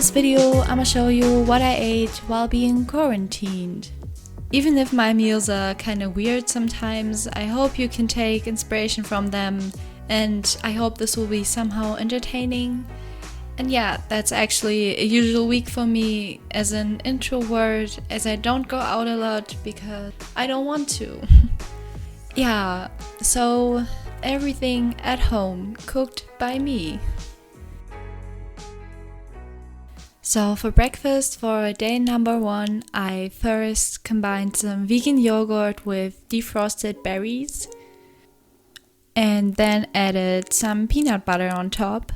this video, I'ma show you what I ate while being quarantined. Even if my meals are kinda weird sometimes, I hope you can take inspiration from them, and I hope this will be somehow entertaining. And yeah, that's actually a usual week for me as an introvert, as I don't go out a lot because I don't want to. Yeah, so everything at home cooked by me. So for breakfast, for day number 1, I first combined some vegan yogurt with defrosted berries and then added some peanut butter on top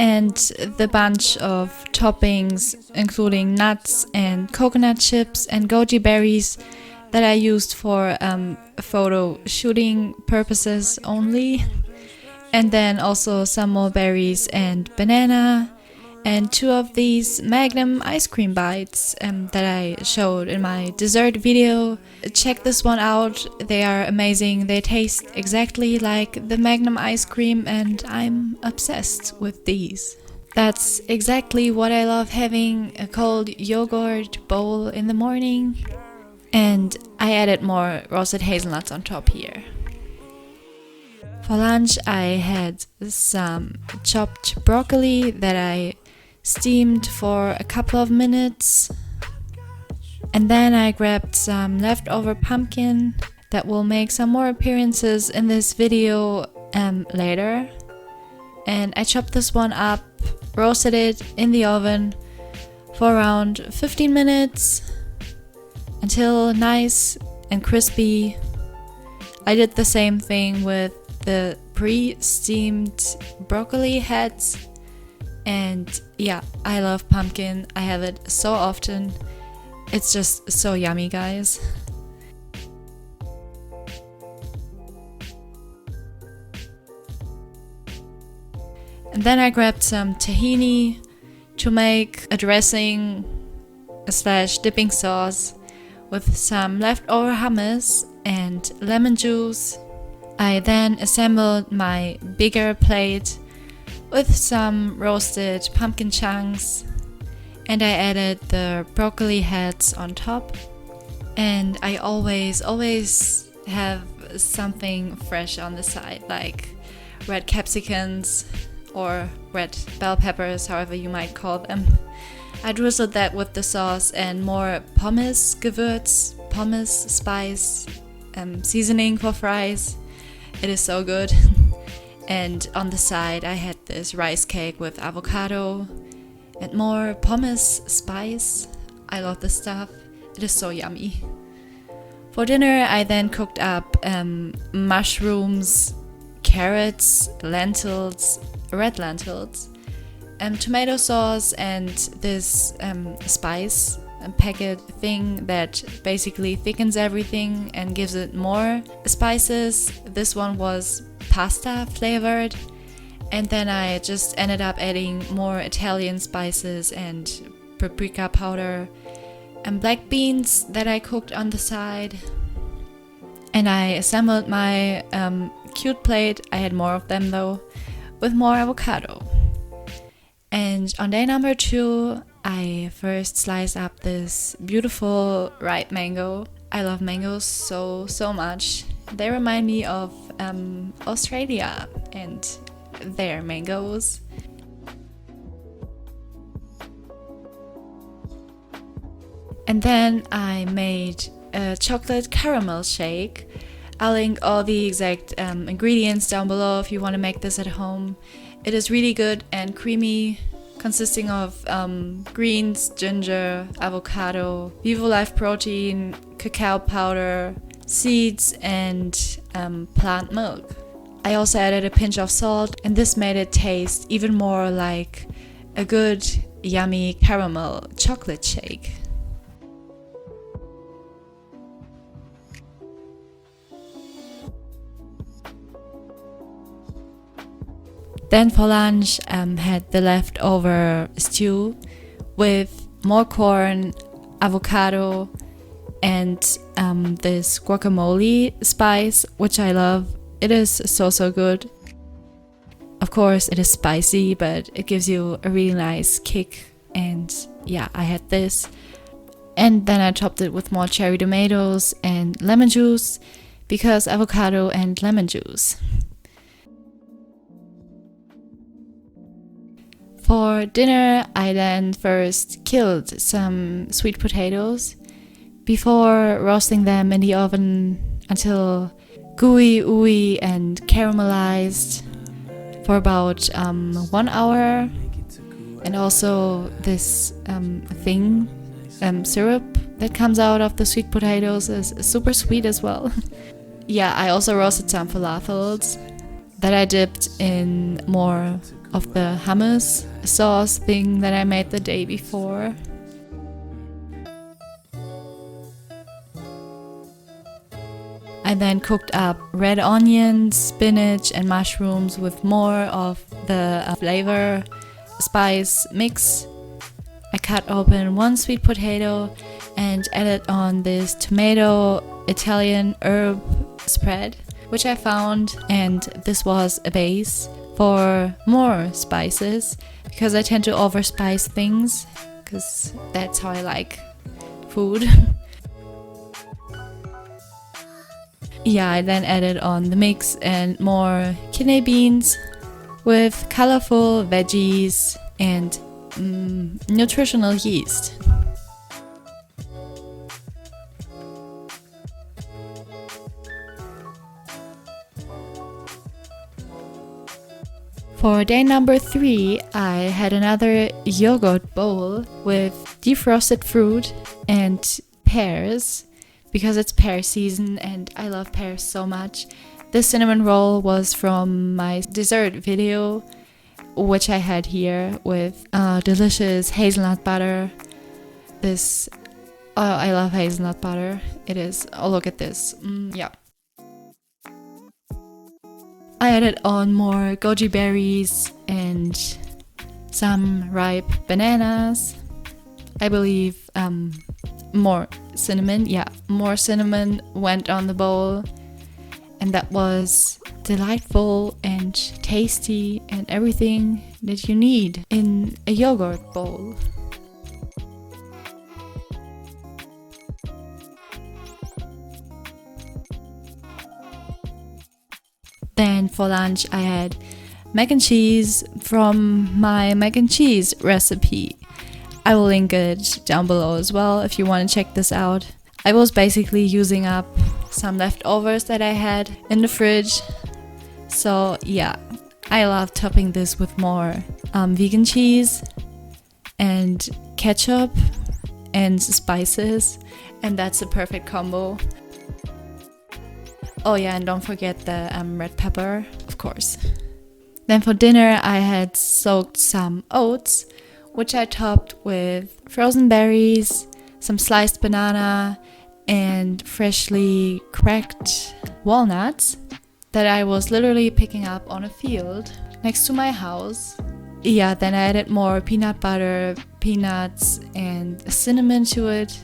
and the bunch of toppings including nuts and coconut chips and goji berries that I used for photo shooting purposes only, and then also some more berries and banana, and 2 of these Magnum ice cream bites that I showed in my dessert video. Check this one out, they are amazing, they taste exactly like the Magnum ice cream and I'm obsessed with these. That's exactly what I love, having a cold yogurt bowl in the morning. And I added more roasted hazelnuts on top here. For lunch I had some chopped broccoli that I steamed for a couple of minutes. And then I grabbed some leftover pumpkin that will make some more appearances in this video later. And I chopped this one up, roasted it in the oven for around 15 minutes. Until nice and crispy. I did the same thing with the pre-steamed broccoli heads, and yeah, I love pumpkin. I have it so often. It's just so yummy, guys. And then I grabbed some tahini to make a dressing / dipping sauce with some leftover hummus and lemon juice. I then assembled my bigger plate with some roasted pumpkin chunks, and I added the broccoli heads on top. And I always have something fresh on the side, like red capsicums or red bell peppers, however you might call them. I drizzled that with the sauce and more pommes Gewürz, pommes spice, seasoning for fries. It is so good. And on the side I had this rice cake with avocado and more pommes spice. I love this stuff. It is so yummy. For dinner I then cooked up mushrooms, carrots, lentils, red lentils, tomato sauce, and this spice packet thing that basically thickens everything and gives it more spices. This one was pasta flavored, and then I just ended up adding more Italian spices and paprika powder and black beans that I cooked on the side. And I assembled my cute plate, I had more of them though, with more avocado. And on day number 2, I first sliced up this beautiful ripe mango. I love mangoes so much. They remind me of Australia and their mangoes. And then I made a chocolate caramel shake. I'll link all the exact ingredients down below if you want to make this at home. It is really good and creamy, consisting of greens, ginger, avocado, Vivo Life protein, cacao powder, seeds, and plant milk. I also added a pinch of salt, and this made it taste even more like a good, yummy caramel chocolate shake. Then for lunch, had the leftover stew with more corn, avocado, and this guacamole spice, which I love. It is so good. Of course, it is spicy, but it gives you a really nice kick. And yeah, I had this. And then I topped it with more cherry tomatoes and lemon juice, because avocado and lemon juice. For dinner, I then first killed some sweet potatoes before roasting them in the oven until gooey, ooey, and caramelized for about 1 hour. And also this syrup that comes out of the sweet potatoes is super sweet as well. Yeah, I also roasted some falafels that I dipped in more of the hummus sauce thing that I made the day before. I then cooked up red onions, spinach, and mushrooms with more of the flavor spice mix. I cut open one sweet potato and added on this tomato Italian herb spread, which I found, and this was a base for more spices, because I tend to overspice things, because that's how I like food. Yeah, I then added on the mix and more kidney beans with colorful veggies and nutritional yeast. For day number 3, I had another yogurt bowl with defrosted fruit and pears, because it's pear season and I love pears so much. This cinnamon roll was from my dessert video, which I had here with delicious hazelnut butter. I love hazelnut butter. It is. Oh, look at this. Yeah. I added on more goji berries and some ripe bananas. I believe more cinnamon. Yeah, more cinnamon went on the bowl. And that was delightful and tasty and everything that you need in a yogurt bowl. Then for lunch I had mac and cheese from my mac and cheese recipe. I will link it down below as well if you want to check this out. I was basically using up some leftovers that I had in the fridge. So yeah, I love topping this with more vegan cheese and ketchup and spices, and that's a perfect combo. Oh yeah, and don't forget the red pepper, of course. Then for dinner I had soaked some oats, which I topped with frozen berries, some sliced banana, and freshly cracked walnuts that I was literally picking up on a field next to my house. Yeah, then I added more peanut butter, peanuts, and cinnamon to it.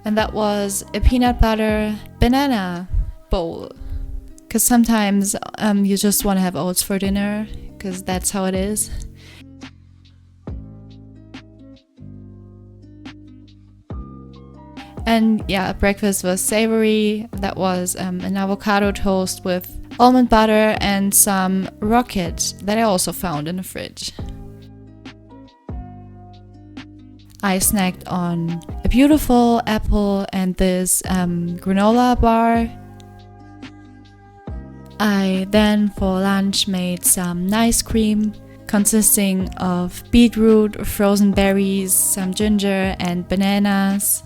And that was a peanut butter banana bowl. Because sometimes you just want to have oats for dinner, because that's how it is. And yeah, breakfast was savory. That was an avocado toast with almond butter and some rocket that I also found in the fridge. I snacked on a beautiful apple and this granola bar. I then for lunch made some nice cream consisting of beetroot, frozen berries, some ginger and bananas.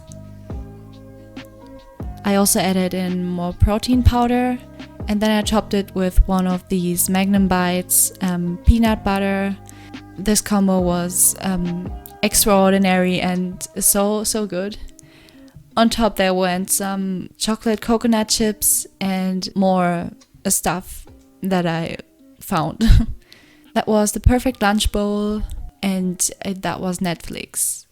I also added in more protein powder, and then I topped it with one of these Magnum Bites peanut butter. This combo was extraordinary and so good. On top there went some chocolate coconut chips and more stuff that I found. That was the perfect lunch bowl, and that was Netflix.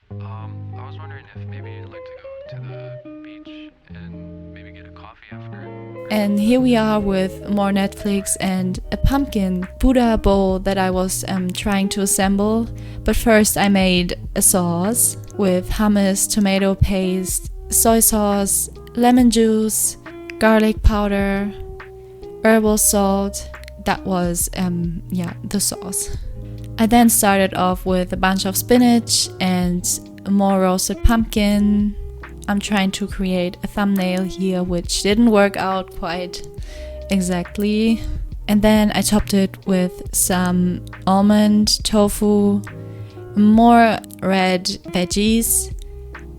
I was wondering if maybe you'd like to go to the beach and maybe get a coffee after. And here we are with more Netflix and a pumpkin Buddha bowl that I was trying to assemble. But first I made a sauce with hummus, tomato paste, soy sauce, lemon juice, garlic powder, herbal salt. That was the sauce. I then started off with a bunch of spinach and more roasted pumpkin. I'm trying to create a thumbnail here, which didn't work out quite exactly. And then I topped it with some almond tofu, more red veggies,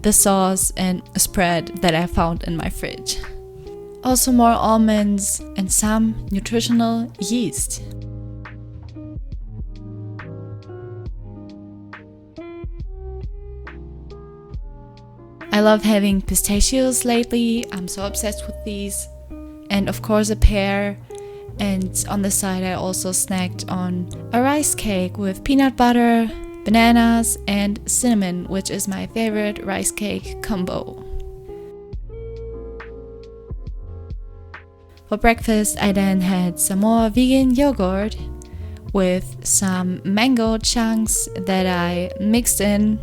the sauce, and a spread that I found in my fridge. Also more almonds and some nutritional yeast. I love having pistachios lately. I'm so obsessed with these. And of course a pear. And on the side I also snacked on a rice cake with peanut butter, bananas, and cinnamon, which is my favorite rice cake combo. For breakfast I then had some more vegan yogurt with some mango chunks that I mixed in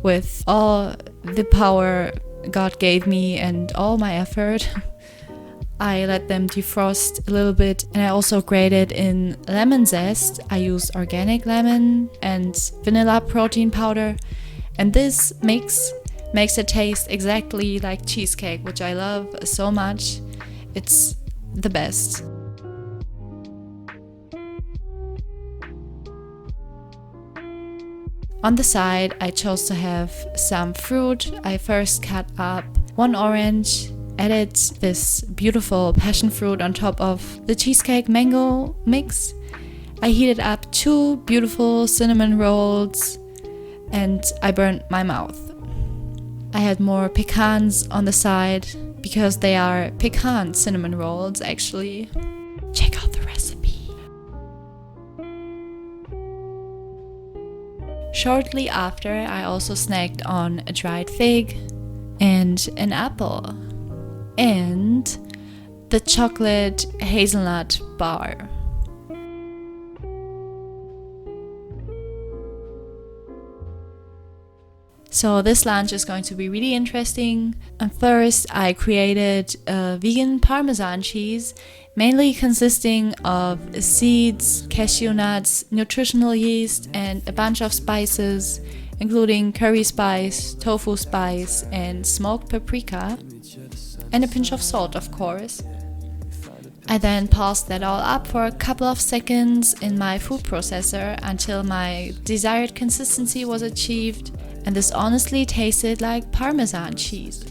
with all the power God gave me and all my effort. I let them defrost a little bit, and I also grated in lemon zest. I used organic lemon and vanilla protein powder, and this mix makes it taste exactly like cheesecake, which I love so much. It's the best. On the side, I chose to have some fruit. I first cut up one orange, added this beautiful passion fruit on top of the cheesecake mango mix. I heated up 2 beautiful cinnamon rolls and I burned my mouth. I had more pecans on the side because they are pecan cinnamon rolls actually. Check out the recipe. Shortly after, I also snacked on a dried fig and an apple and the chocolate hazelnut bar. So this lunch is going to be really interesting. And first I created a vegan Parmesan cheese, mainly consisting of seeds, cashew nuts, nutritional yeast, and a bunch of spices, including curry spice, tofu spice, and smoked paprika, and a pinch of salt, of course. I then paused that all up for a couple of seconds in my food processor until my desired consistency was achieved, and this honestly tasted like Parmesan cheese.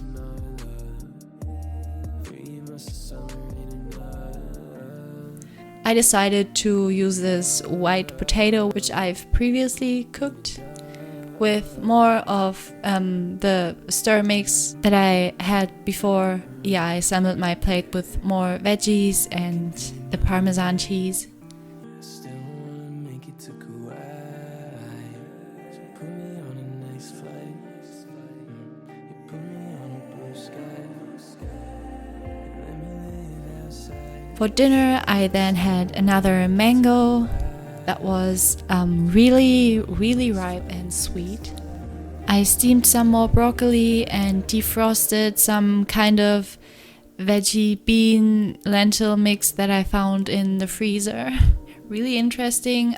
I decided to use this white potato, which I've previously cooked, with more of the stir mix that I had before. Yeah, I assembled my plate with more veggies and the Parmesan cheese. For dinner, I then had another mango that was really ripe and sweet. I steamed some more broccoli and defrosted some kind of veggie bean lentil mix that I found in the freezer. Really interesting.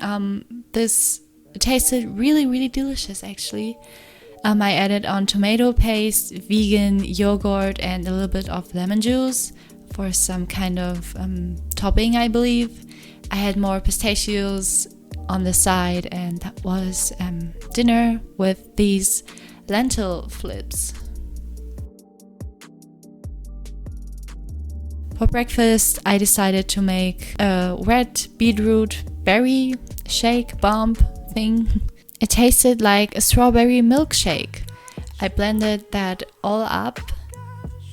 This tasted really delicious actually. I added on tomato paste, vegan yogurt, and a little bit of lemon juice for some kind of topping, I believe. I had more pistachios on the side, and that was dinner with these lentil flips. For breakfast, I decided to make a red beetroot berry shake bomb thing. It tasted like a strawberry milkshake. I blended that all up.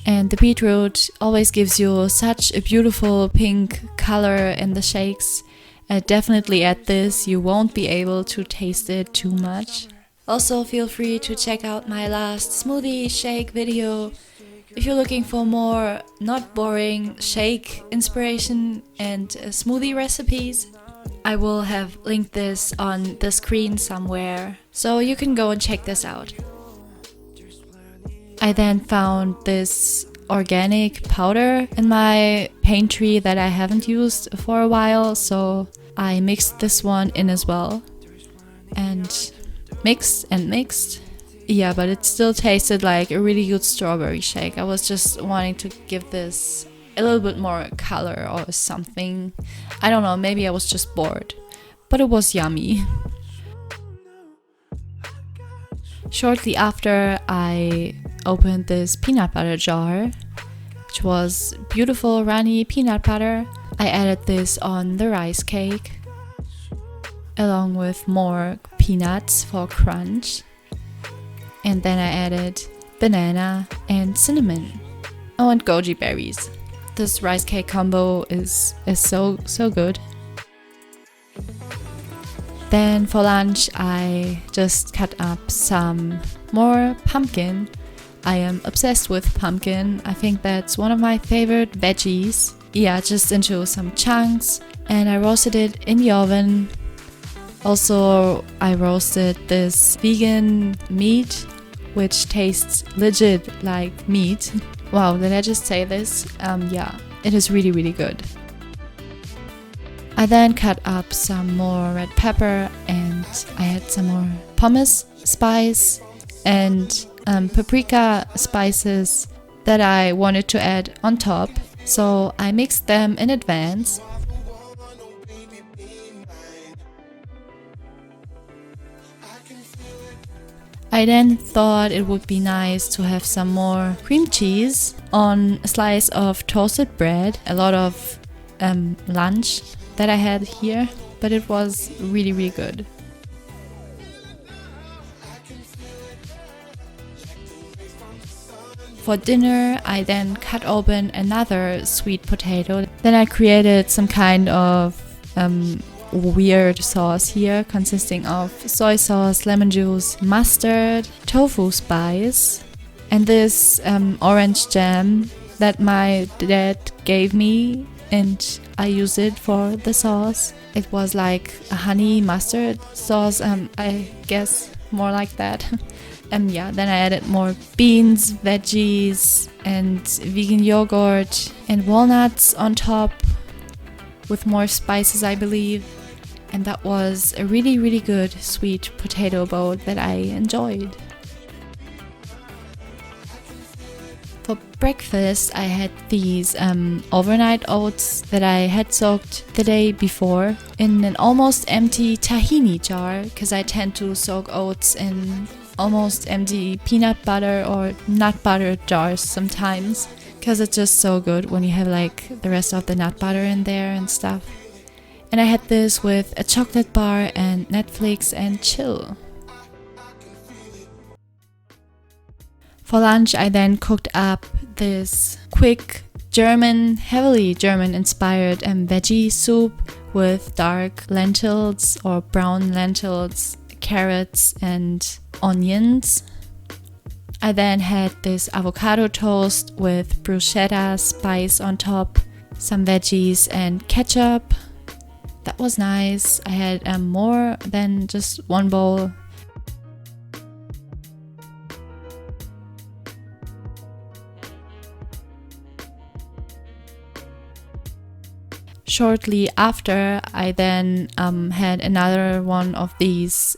And the beetroot always gives you such a beautiful pink color in the shakes. Definitely add this, you won't be able to taste it too much. Also feel free to check out my last smoothie shake video. If you're looking for more not boring shake inspiration and smoothie recipes, I will have linked this on the screen somewhere, so you can go and check this out. I then found this organic powder in my pantry that I haven't used for a while, so I mixed this one in as well. And mixed. Yeah, but it still tasted like a really good strawberry shake. I was just wanting to give this a little bit more color or something. I don't know, maybe I was just bored. But it was yummy. Shortly after, I opened this peanut butter jar, which was beautiful runny peanut butter. I added this on the rice cake, along with more peanuts for crunch. And then I added banana and cinnamon. Oh, and goji berries. This rice cake combo is so good. Then for lunch, I just cut up some more pumpkin. I am obsessed with pumpkin. I think that's one of my favorite veggies. Yeah, just into some chunks, and I roasted it in the oven. Also, I roasted this vegan meat, which tastes legit like meat. Wow, did I just say this? Yeah, it is really, really good. I then cut up some more red pepper, and I had some more pumice spice and paprika spices that I wanted to add on top. So I mixed them in advance. I then thought it would be nice to have some more cream cheese on a slice of toasted bread. A lot of lunch that I had here, but it was really, really good. For dinner, I then cut open another sweet potato. Then I created some kind of weird sauce here, consisting of soy sauce, lemon juice, mustard, tofu spice, and this orange jam that my dad gave me, and I used it for the sauce. It was like a honey mustard sauce, I guess more like that. Yeah, then I added more beans, veggies, and vegan yogurt and walnuts on top with more spices, I believe. And that was a really, really good sweet potato bowl that I enjoyed. For breakfast, I had these overnight oats that I had soaked the day before in an almost empty tahini jar, because I tend to soak oats in almost empty peanut butter or nut butter jars sometimes, because it's just so good when you have like the rest of the nut butter in there and stuff. And I had this with a chocolate bar and Netflix and chill. For lunch, I then cooked up this quick heavily German inspired veggie soup with dark lentils or brown lentils, carrots and onions. I then had this avocado toast with bruschetta spice on top, some veggies and ketchup. That was nice. I had more than just one bowl. Shortly after, I then had another one of these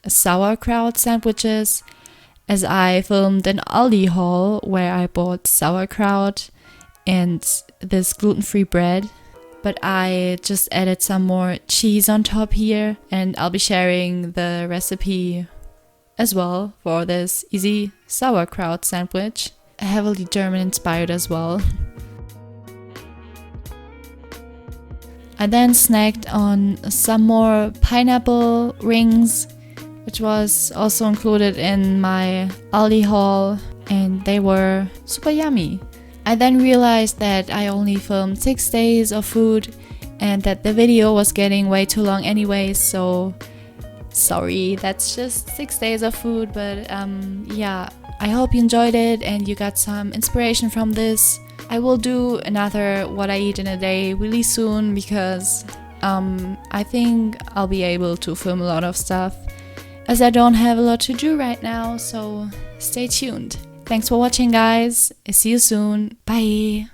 sauerkraut sandwiches, as I filmed an Aldi haul where I bought sauerkraut and this gluten-free bread. But I just added some more cheese on top here, and I'll be sharing the recipe as well for this easy sauerkraut sandwich, heavily German inspired as well. I then snacked on some more pineapple rings, which was also included in my Aldi haul, and they were super yummy. I then realized that I only filmed 6 days of food and that the video was getting way too long anyway, so sorry, that's just 6 days of food, but yeah, I hope you enjoyed it and you got some inspiration from this. I will do another what I eat in a day really soon because I think I'll be able to film a lot of stuff as I don't have a lot to do right now, so stay tuned. Thanks for watching, guys. See you soon. Bye.